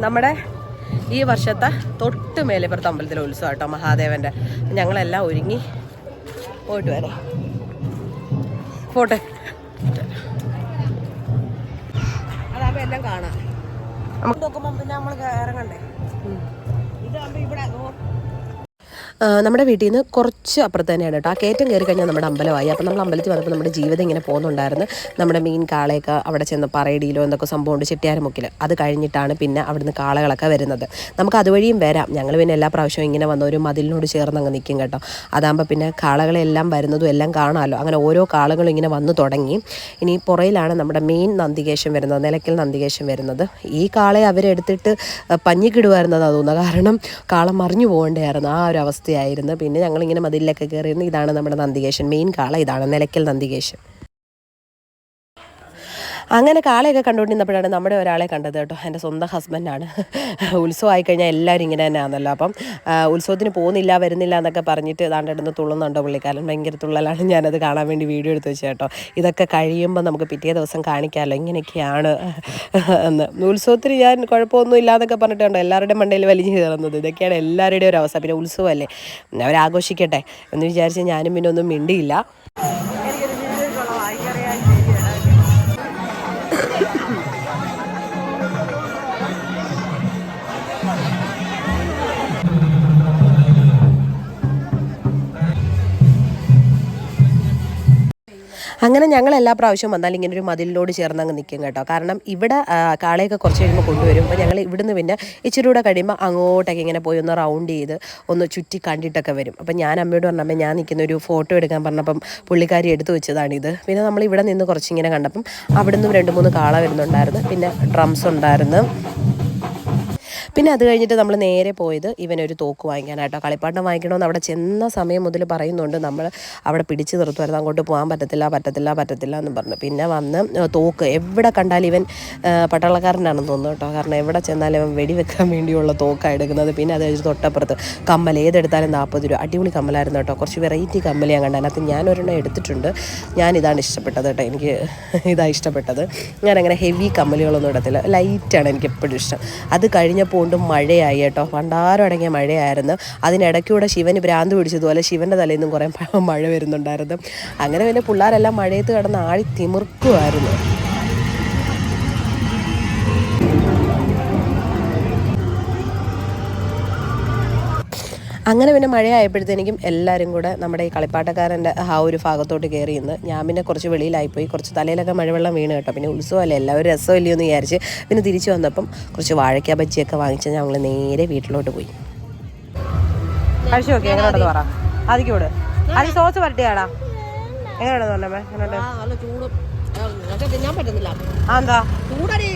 നമ്മുടെ ഈ വർഷത്തെ തൊട്ട് മേലെപ്പുറത്ത് അമ്പലത്തിലെ ഉത്സവം കേട്ടോ, മഹാദേവൻ്റെ. ഞങ്ങളെല്ലാം ഒരുങ്ങി പോയിട്ട് വരാം. പോട്ടെ, അതാകുമ്പോൾ എല്ലാം കാണാം. നമുക്ക് നോക്കുമ്പോൾ പിന്നെ നമ്മൾ ഇറങ്ങണ്ടേ. ഇതാകുമ്പോൾ ഇവിടെ നമ്മുടെ വീട്ടിൽ നിന്ന് കുറച്ച് അപ്പുറത്ത് തന്നെയാണ് കേട്ടോ. ആ കയറ്റം കയറി കഴിഞ്ഞാൽ നമ്മുടെ അമ്പലമായി. അപ്പോൾ നമ്മൾ അമ്പലത്തിൽ വന്നപ്പോൾ നമ്മുടെ ജീവിതം ഇങ്ങനെ പോകുന്നുണ്ടായിരുന്നു. നമ്മുടെ മീൻ കാളയൊക്കെ അവിടെ ചെന്ന് പറയടിയിലോ എന്തൊക്കെ സംഭവമുണ്ട് ചെട്ടിയാരമുക്കിൽ. അത് കഴിഞ്ഞിട്ടാണ് പിന്നെ അവിടുന്ന് കാളകളൊക്കെ വരുന്നത്. നമുക്ക് അതുവഴിയും വരാം. ഞങ്ങൾ പിന്നെ എല്ലാ പ്രാവശ്യവും ഇങ്ങനെ വന്ന ഒരു മതിലിനോട് ചേർന്ന് അങ്ങ് നിൽക്കും കേട്ടോ. അതാകുമ്പോൾ പിന്നെ കാളകളെല്ലാം വരുന്നതും എല്ലാം കാണാമല്ലോ. അങ്ങനെ ഓരോ കാളകളും ഇങ്ങനെ വന്നു തുടങ്ങി. ഇനി പുറയിലാണ് നമ്മുടെ മെയിൻ നന്ദികേശം വരുന്നത്, നിലയ്ക്കൽ നന്ദികേശം വരുന്നത്. ഈ കാളയെ അവരെടുത്തിട്ട് പഞ്ഞിക്കിടുമായിരുന്നതാണ് തോന്നുന്നത്. കാരണം കാള മറിഞ്ഞു പോകേണ്ടതായിരുന്നു, ആ ഒരു അവസ്ഥ ആയിരുന്നു. പിന്നെ ഞങ്ങളിങ്ങനെ മതിലൊക്കെ കയറിയിരുന്നു. ഇതാണ് നമ്മുടെ നന്ദികേശൻ, മെയിൻ കാള ഇതാണ്, നിലയ്ക്കൽ നന്ദികേശൻ. അങ്ങനെ കാളയൊക്കെ കണ്ടുകൊണ്ടിരുന്നപ്പോഴാണ് നമ്മുടെ ഒരാളെ കണ്ടത് കേട്ടോ. എൻ്റെ സ്വന്തം ഹസ്ബൻഡാണ്. ഉത്സവം ആയിക്കഴിഞ്ഞാൽ എല്ലാവരും ഇങ്ങനെ തന്നെ ആണല്ലോ. അപ്പം ഉത്സവത്തിന് പോകുന്നില്ല വരുന്നില്ല എന്നൊക്കെ പറഞ്ഞിട്ട് ഇതാണ്ടിടുന്ന് തുള്ളുന്നുണ്ടോ പുള്ളിക്കാരൻ. ഭയങ്കര തുള്ളലാണ്. ഞാനത് കാണാൻ വേണ്ടി വീഡിയോ എടുത്ത് വെച്ചു കേട്ടോ. ഇതൊക്കെ കഴിയുമ്പോൾ നമുക്ക് പിറ്റേ ദിവസം കാണിക്കാമല്ലോ ഇങ്ങനെയൊക്കെയാണ് എന്ന്. ഉത്സവത്തിന് ഞാൻ കുഴപ്പമൊന്നും ഇല്ലാന്നൊക്കെ പറഞ്ഞിട്ടുണ്ടോ എല്ലാവരുടെയും മണ്ടയിൽ വലിഞ്ഞു കയറുന്നത്. ഇതൊക്കെയാണ് എല്ലാവരുടെയും ഒരു അവസ്ഥ. പിന്നെ ഉത്സവമല്ലേ, അവരാഘോഷിക്കട്ടെ എന്ന് വിചാരിച്ച് ഞാനും പിന്നെ ഒന്നും മിണ്ടിയില്ല. അങ്ങനെ ഞങ്ങൾ എല്ലാ പ്രാവശ്യവും വന്നാൽ ഇങ്ങനെ ഒരു മതിലിനോട് ചേർന്ന് അങ്ങ് നിൽക്കും കേട്ടോ. കാരണം ഇവിടെ കാളയൊക്കെ കുറച്ച് കഴിയുമ്പോൾ കൊണ്ടുവരും. അപ്പോൾ ഞങ്ങൾ ഇവിടുന്ന് പിന്നെ ഇച്ചിരി കൂടെ കഴിയുമ്പോൾ അങ്ങോട്ടൊക്കെ ഇങ്ങനെ പോയി ഒന്ന് റൗണ്ട് ചെയ്ത് ഒന്ന് ചുറ്റി കണ്ടിട്ടൊക്കെ വരും. അപ്പം ഞാൻ അമ്മയോട് പറഞ്ഞപ്പോൾ ഞാൻ നിൽക്കുന്ന ഒരു ഫോട്ടോ എടുക്കാൻ പറഞ്ഞപ്പം പുള്ളിക്കാരി എടുത്തു വെച്ചതാണിത്. പിന്നെ നമ്മൾ ഇവിടെ നിന്ന് കുറച്ചിങ്ങനെ കണ്ടപ്പം അവിടുന്ന് 2-3 കാള വരുന്നുണ്ടായിരുന്നു. പിന്നെ ഡ്രംസ് ഉണ്ടായിരുന്നു. പിന്നെ അത് കഴിഞ്ഞിട്ട് നമ്മൾ നേരെ പോയത് ഇവനൊരു തോക്ക് വാങ്ങിക്കാനായിട്ടോ. കളിപ്പാട്ടം വാങ്ങിക്കണമെന്ന് അവിടെ ചെന്ന സമയം മുതൽ പറയുന്നുണ്ട്. നമ്മൾ അവിടെ പിടിച്ച് നിർത്തുമായിരുന്നു, അങ്ങോട്ട് പോകാൻ പറ്റത്തില്ല എന്ന് പറഞ്ഞു. പിന്നെ വന്ന് തോക്ക് എവിടെ കണ്ടാലും ഇവൻ പട്ടാളക്കാരനാണെന്ന് തോന്നുന്നു കേട്ടോ. കാരണം എവിടെ ചെന്നാലും ഇവൻ വെടിവെക്കാൻ വേണ്ടിയുള്ള തോക്കാണ് എടുക്കുന്നത്. പിന്നെ അത് കഴിഞ്ഞ് തൊട്ടപ്പുറത്ത് കമ്മൽ ഏതെടുത്താലും 40 രൂപ. അടിപൊളി കമ്മലായിരുന്നു കേട്ടോ. കുറച്ച് വെറൈറ്റി കമ്മൽ ഞാൻ കണ്ടു. അതിനകത്ത് ഞാനൊരെണ്ണം എടുത്തിട്ടുണ്ട്. ഞാനിതാണ് ഇഷ്ടപ്പെട്ടത് കേട്ടോ. എനിക്ക് ഇതാണ് ഇഷ്ടപ്പെട്ടത്. ഞാനങ്ങനെ ഹെവി കമ്മലുകളൊന്നും ഇടത്തില്ല, ലൈറ്റാണ് എനിക്ക് എപ്പോഴും ഇഷ്ടം. അത് കഴിഞ്ഞപ്പോൾ മഴയായി കേട്ടോ. പണ്ടാരം അടങ്ങിയ മഴയായിരുന്നു. അതിനിടയ്ക്കൂടെ ശിവന് ഭ്രാന്ത് പിടിച്ചതുപോലെ ശിവൻ്റെ തലയിൽ നിന്നും കുറേ മഴ വരുന്നുണ്ടായിരുന്നു. അങ്ങനെ പിന്നെ പിള്ളേരെല്ലാം മഴയത്ത് കിടന്ന് ആഴി തിമിർക്കുമായിരുന്നു. അങ്ങനെ പിന്നെ മഴയായപ്പോഴത്തേക്കും എല്ലാവരും കൂടെ നമ്മുടെ ഈ കളിപ്പാട്ടക്കാരൻ്റെ ആ ഒരു ഭാഗത്തോട്ട് കയറി നിന്ന്. ഞാൻ പിന്നെ കുറച്ച് വെളിയിലായിപ്പോയി. കുറച്ച് തലയിലൊക്കെ മഴവെള്ളം വീണ് കേട്ടോ. പിന്നെ ഉത്സവമല്ലേ, എല്ലാവരും രസമില്ലയോ എന്ന് വിചാരിച്ച് പിന്നെ തിരിച്ചു വന്നപ്പം കുറച്ച് വാഴയ്ക്ക ബജ്ജിയൊക്കെ വാങ്ങിച്ച് ഞങ്ങൾ നേരെ വീട്ടിലോട്ട് പോയി. കഴിച്ചു നോക്കി എങ്ങനെയുണ്ടെന്ന് പറ. ആദ്യക്കൂട് അത് സോസ് വരട്ടിയാടാ. എങ്ങനെയാണെന്ന് പറഞ്ഞേ? എങ്ങനെയുണ്ട്? എന്താ ചൂടടി.